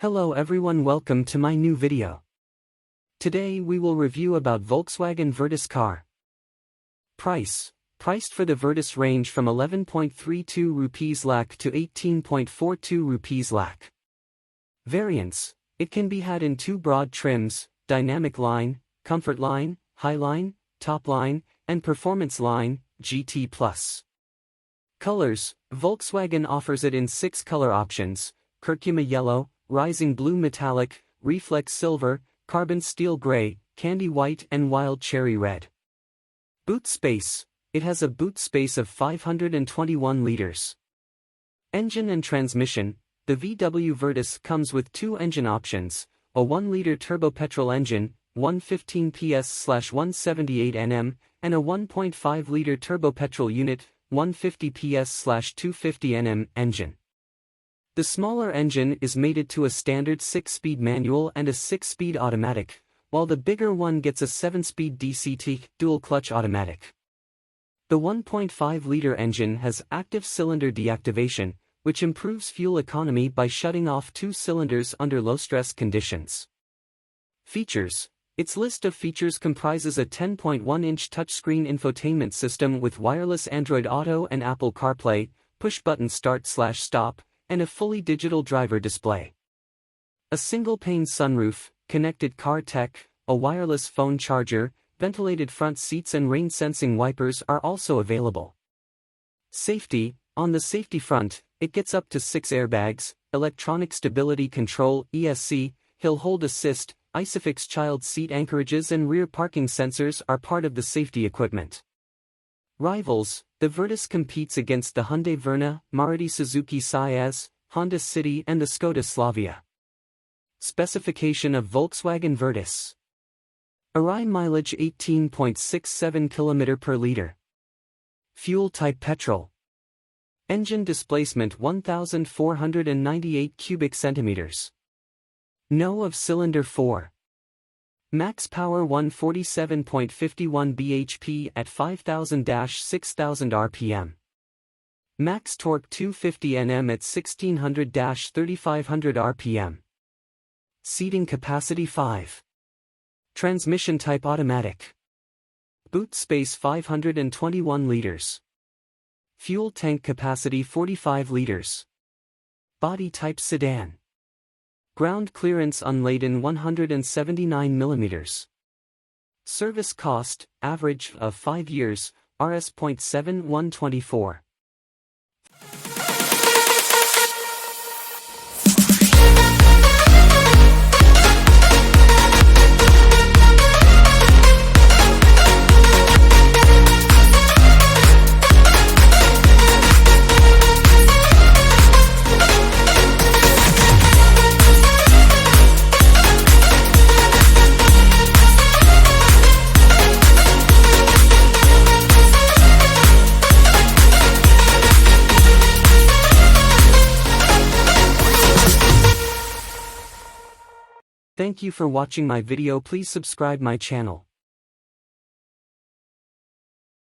Hello everyone, welcome to my new video. Today we will review about Volkswagen Virtus car. Priced for the Virtus range from 11.32 rupees lakh to 18.42 rupees lakh. Variants: it can be had in two broad trims, Dynamic Line, Comfort Line, High Line, Top Line, and Performance Line, GT+. Colors: Volkswagen offers it in 6 color options: curcuma yellow, rising blue metallic, reflex silver, carbon steel gray, candy white and wild cherry red. Boot space: it has a boot space of 521 liters. Engine and transmission: the VW Virtus comes with 2 engine options, a 1-liter turbo petrol engine, 115 PS/178 Nm, and a 1.5-liter turbo petrol unit, 150 PS/250 Nm engine. The smaller engine is mated to a standard 6-speed manual and a 6-speed automatic, while the bigger one gets a 7-speed DCT dual-clutch automatic. The 1.5-liter engine has active cylinder deactivation, which improves fuel economy by shutting off 2 cylinders under low-stress conditions. Features: its list of features comprises a 10.1-inch touchscreen infotainment system with wireless Android Auto and Apple CarPlay, push-button start/stop, and a fully digital driver display. A single-pane sunroof, connected car tech, a wireless phone charger, ventilated front seats and rain-sensing wipers are also available. Safety: on the safety front, it gets up to 6 airbags, electronic stability control (ESC), hill hold assist, ISOFIX child seat anchorages and rear parking sensors are part of the safety equipment. Rivals: the Virtus competes against the Hyundai Verna, Maruti Suzuki Ciaz, Honda City and the Skoda Slavia. Specification of Volkswagen Virtus: Arrive mileage 18.67 km per liter. Fuel type petrol. Engine displacement 1,498 cubic centimeters. No of cylinder 4. Max power 147.51 bhp at 5,000-6,000 rpm. Max torque 250 Nm at 1,600-3,500 rpm. Seating capacity 5. Transmission type automatic. Boot space 521 liters. Fuel tank capacity 45 liters. Body type sedan. Ground clearance unladen 179 mm. Service cost, average of 5 years, Rs.7124. Thank you for watching my video. Please subscribe my channel.